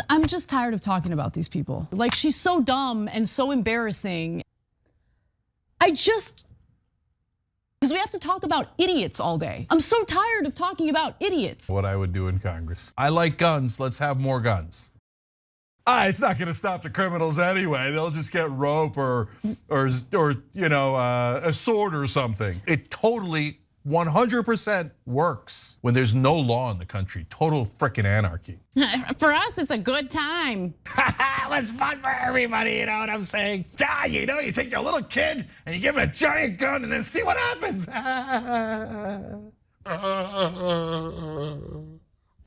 I'm just tired of talking about these people. Like, she's so dumb and so embarrassing. Because we have to talk about idiots all day. I'm so tired of talking about idiots. What I would do in Congress. I like guns, let's have more guns. It's not gonna stop the criminals anyway. They'll just get rope or a sword or something. It totally 100% works when there's no law in the country. Total freaking anarchy. For us, it's a good time. It was fun for everybody, you know what I'm saying? Yeah, you take your little kid and you give him a giant gun and then see what happens.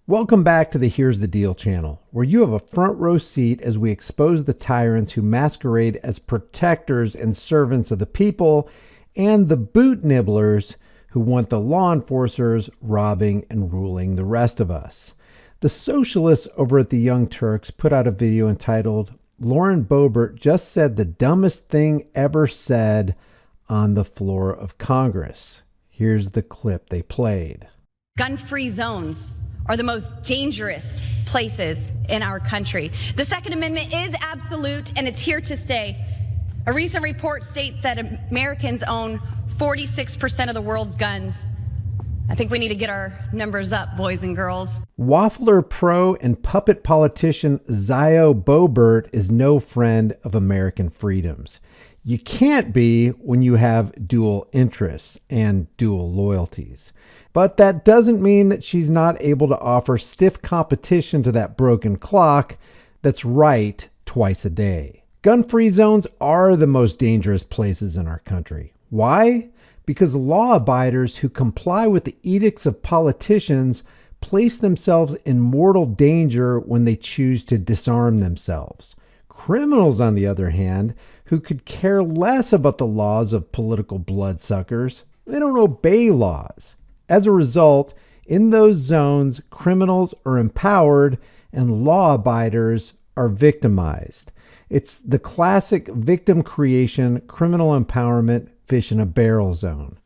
Welcome back to the Here's the Deal channel, where you have a front row seat as we expose the tyrants who masquerade as protectors and servants of the people, and the boot nibblers who want the law enforcers robbing and ruling the rest of us. The socialists over at the Young Turks put out a video entitled, "Lauren Boebert just said the dumbest thing ever said on the floor of Congress." Here's the clip they played. Gun-free zones are the most dangerous places in our country. The Second Amendment is absolute and it's here to stay. A recent report states that Americans own 46% of the world's guns. I think we need to get our numbers up, boys and girls. Waffler pro and puppet politician Zio Boebert is no friend of American freedoms. You can't be when you have dual interests and dual loyalties. But that doesn't mean that she's not able to offer stiff competition to that broken clock that's right twice a day. Gun-free zones are the most dangerous places in our country. Why? Because law-abiders who comply with the edicts of politicians place themselves in mortal danger when they choose to disarm themselves. Criminals, on the other hand, who could care less about the laws of political bloodsuckers, they don't obey laws. As a result, in those zones, criminals are empowered and law-abiders are victimized. It's the classic victim creation, criminal empowerment, fish in a barrel zone.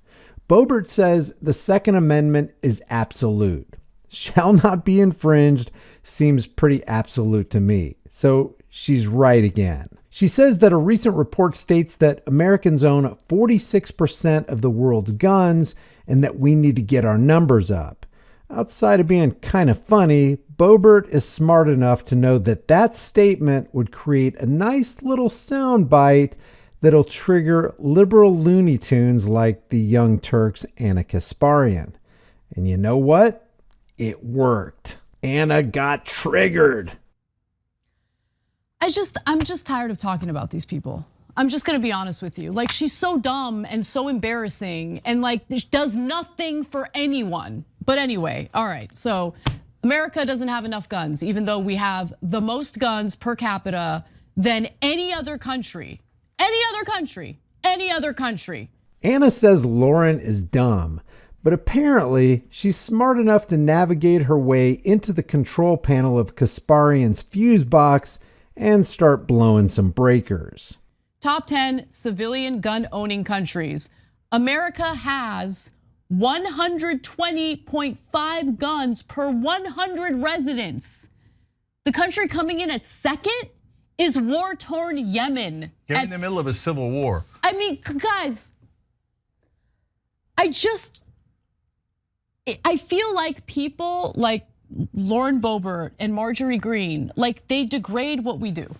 Boebert says the Second Amendment is absolute. Shall not be infringed seems pretty absolute to me. So she's right again. She says that a recent report states that Americans own 46% of the world's guns and that we need to get our numbers up. Outside of being kind of funny, Boebert is smart enough to know that that statement would create a nice little soundbite that'll trigger liberal Looney Tunes like the Young Turks' Anna Kasparian. And you know what? It worked. Anna got triggered. I'm just tired of talking about these people. I'm just gonna be honest with you. Like, she's so dumb and so embarrassing and like does nothing for anyone. But anyway, all right, so America doesn't have enough guns, even though we have the most guns per capita than any other country. Any other country. Anna says Lauren is dumb, but apparently she's smart enough to navigate her way into the control panel of Kasparian's fuse box and start blowing some breakers. Top 10 civilian gun-owning countries. America has 120.5 guns per 100 residents. The country coming in at second is war-torn Yemen. You're in the middle of a civil war. I mean, guys, I feel like people like Lauren Boebert and Marjorie Greene, like they degrade what we do.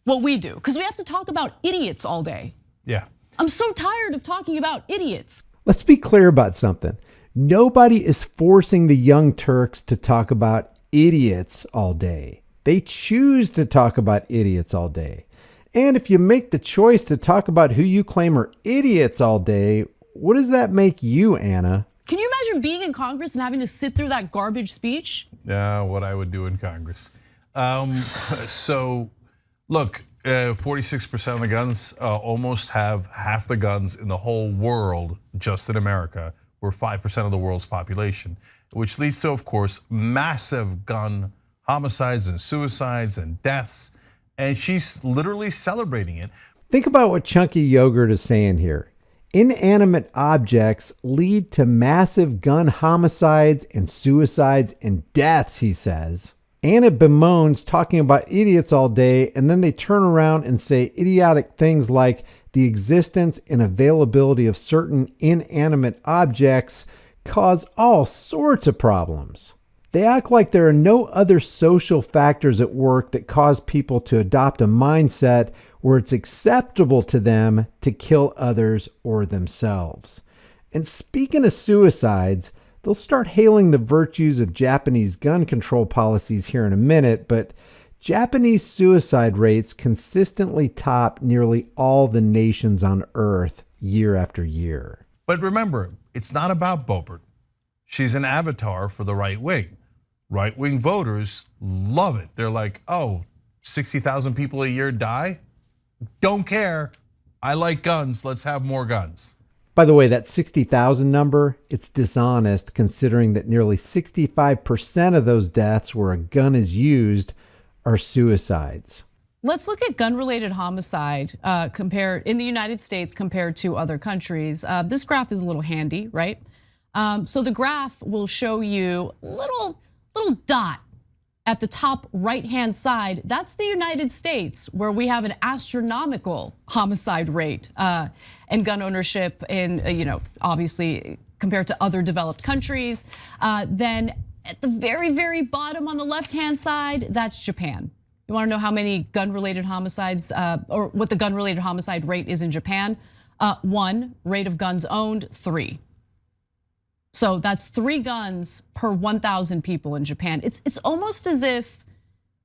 Because we have to talk about idiots all day. Yeah. I'm so tired of talking about idiots. Let's be clear about something. Nobody is forcing the Young Turks to talk about idiots all day. They choose to talk about idiots all day. And if you make the choice to talk about who you claim are idiots all day, what does that make you, Anna? Can you imagine being in Congress and having to sit through that garbage speech? Yeah, what I would do in Congress. So look, 46% of the guns almost have half the guns in the whole world, just in America. We're 5% of the world's population, which leads to, of course, massive gun homicides and suicides and deaths. And she's literally celebrating it. Think about what Chunky Yogurt is saying here. Inanimate objects lead to massive gun homicides and suicides and deaths, he says. Anna bemoans talking about idiots all day, and then they turn around and say idiotic things like the existence and availability of certain inanimate objects cause all sorts of problems. They act like there are no other social factors at work that cause people to adopt a mindset where it's acceptable to them to kill others or themselves. And speaking of suicides, they'll start hailing the virtues of Japanese gun control policies here in a minute, but Japanese suicide rates consistently top nearly all the nations on Earth year after year. But remember, it's not about Boebert. She's an avatar for the right wing. Right wing voters love it. They're like, oh, 60,000 people a year die? Don't care. I like guns. Let's have more guns. By the way, that 60,000 number, it's dishonest considering that nearly 65% of those deaths where a gun is used are suicides. Let's look at gun-related homicide compared in the United States compared to other countries. This graph is a little handy, right? So the graph will show you a little dot at the top right-hand side. That's the United States, where we have an astronomical homicide rate and gun ownership in, obviously compared to other developed countries. Then at the very, very bottom on the left-hand side, that's Japan. You wanna know how many gun-related homicides, or what the gun-related homicide rate is in Japan? 1, rate of guns owned, 3. So that's 3 guns per 1,000 people in Japan. It's almost as if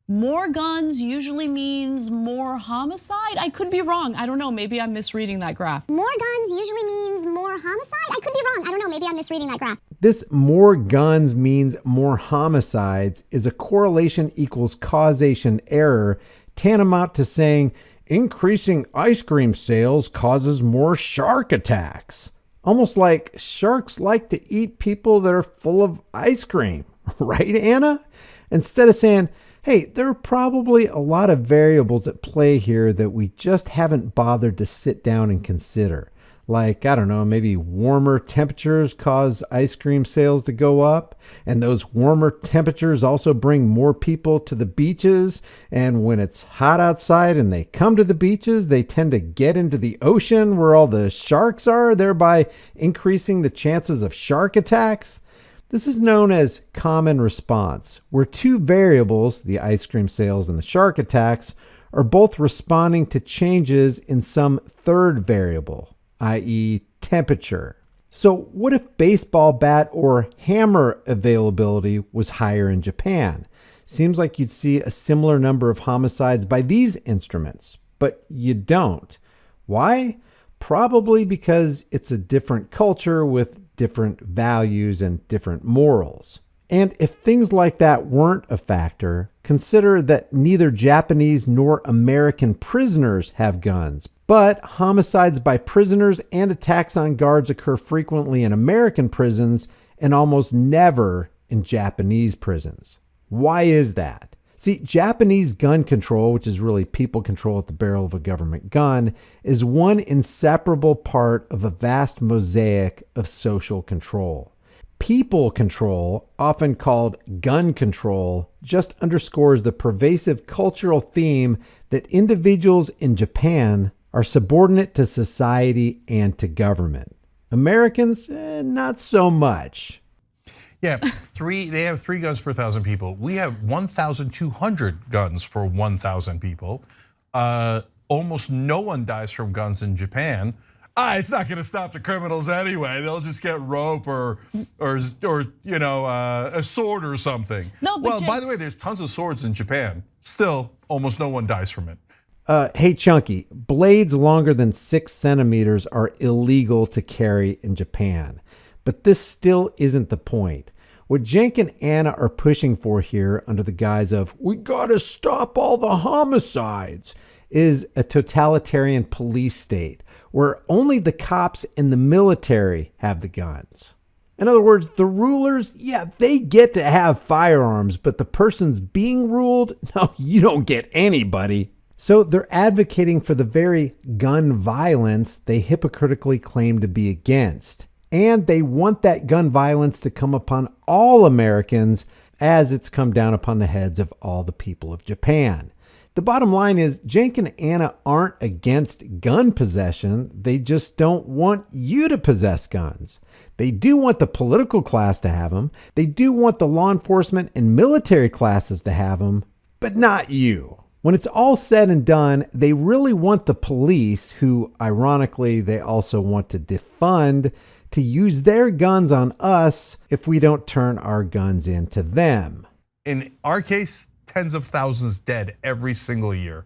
more guns usually means more homicide. I could be wrong. I don't know. Maybe I'm misreading that graph. More guns usually means more homicide? I could be wrong. I don't know. Maybe I'm misreading that graph. This more guns means more homicides is a correlation equals causation error, tantamount to saying increasing ice cream sales causes more shark attacks. Almost like sharks like to eat people that are full of ice cream, right, Anna? Instead of saying, hey, there are probably a lot of variables at play here that we just haven't bothered to sit down and consider. Like, I don't know, maybe warmer temperatures cause ice cream sales to go up, and those warmer temperatures also bring more people to the beaches, and when it's hot outside and they come to the beaches, they tend to get into the ocean where all the sharks are, thereby increasing the chances of shark attacks. This is known as common response, where 2 variables, the ice cream sales and the shark attacks, are both responding to changes in some third variable, i.e. temperature. So what if baseball bat or hammer availability was higher in Japan? Seems like you'd see a similar number of homicides by these instruments, but you don't. Why? Probably because it's a different culture with different values and different morals. And if things like that weren't a factor, consider that neither Japanese nor American prisoners have guns, but homicides by prisoners and attacks on guards occur frequently in American prisons and almost never in Japanese prisons. Why is that? See, Japanese gun control, which is really people control at the barrel of a government gun, is one inseparable part of a vast mosaic of social control. People control, often called gun control, just underscores the pervasive cultural theme that individuals in Japan are subordinate to society and to government. Americans, not so much. Yeah, they have 3 guns per 1,000 people. We have 1,200 guns for 1,000 people. Almost no one dies from guns in Japan. It's not going to stop the criminals anyway. They'll just get rope or a sword or something. No, but well, by the way, there's tons of swords in Japan. Still, almost no one dies from it. Hey, Chunky, blades longer than 6 centimeters are illegal to carry in Japan. But this still isn't the point. What Cenk and Anna are pushing for here under the guise of, we gotta stop all the homicides, is a totalitarian police state where only the cops and the military have the guns. In other words, the rulers, yeah, they get to have firearms, but the person's being ruled, no, you don't get anybody. So they're advocating for the very gun violence they hypocritically claim to be against. And they want that gun violence to come upon all Americans as it's come down upon the heads of all the people of Japan. The bottom line is Cenk and Anna aren't against gun possession. They just don't want you to possess guns. They do want the political class to have them. They do want the law enforcement and military classes to have them, but not you. When it's all said and done, they really want the police, who ironically they also want to defund, to use their guns on us if we don't turn our guns into them. In our case, tens of thousands dead every single year.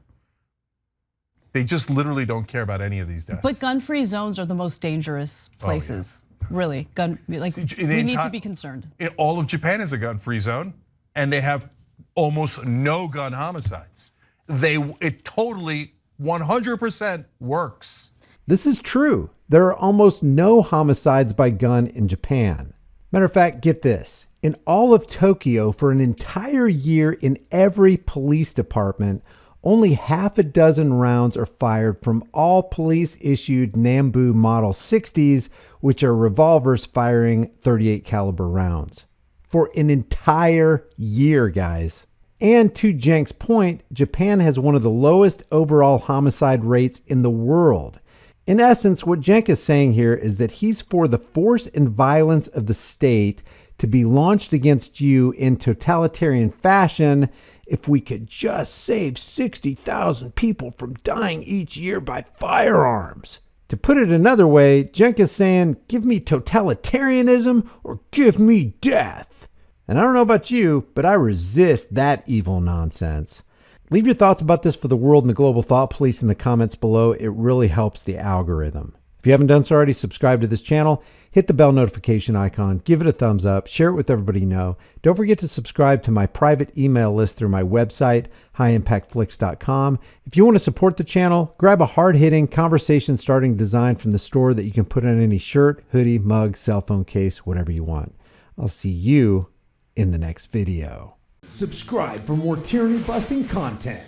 They just literally don't care about any of these deaths. But gun-free zones are the most dangerous places. Really, we need to be concerned. All of Japan is a gun-free zone, and they have almost no gun homicides. It totally 100% works. This is true. There are almost no homicides by gun in Japan. Matter of fact, get this. In all of Tokyo, for an entire year in every police department, only half a dozen rounds are fired from all police-issued Nambu Model 60s, which are revolvers firing .38 caliber rounds. For an entire year, guys. And to Cenk's point, Japan has one of the lowest overall homicide rates in the world. In essence, what Cenk is saying here is that he's for the force and violence of the state to be launched against you in totalitarian fashion if we could just save 60,000 people from dying each year by firearms. To put it another way, Cenk is saying, give me totalitarianism or give me death. And I don't know about you, but I resist that evil nonsense. Leave your thoughts about this for the world and the global thought police in the comments below. It really helps the algorithm. If you haven't done so already, subscribe to this channel, hit the bell notification icon, give it a thumbs up, share it with everybody you know. Don't forget to subscribe to my private email list through my website, highimpactflix.com. If you want to support the channel, grab a hard-hitting, conversation-starting design from the store that you can put on any shirt, hoodie, mug, cell phone case, whatever you want. I'll see you in the next video. Subscribe for more tyranny-busting content.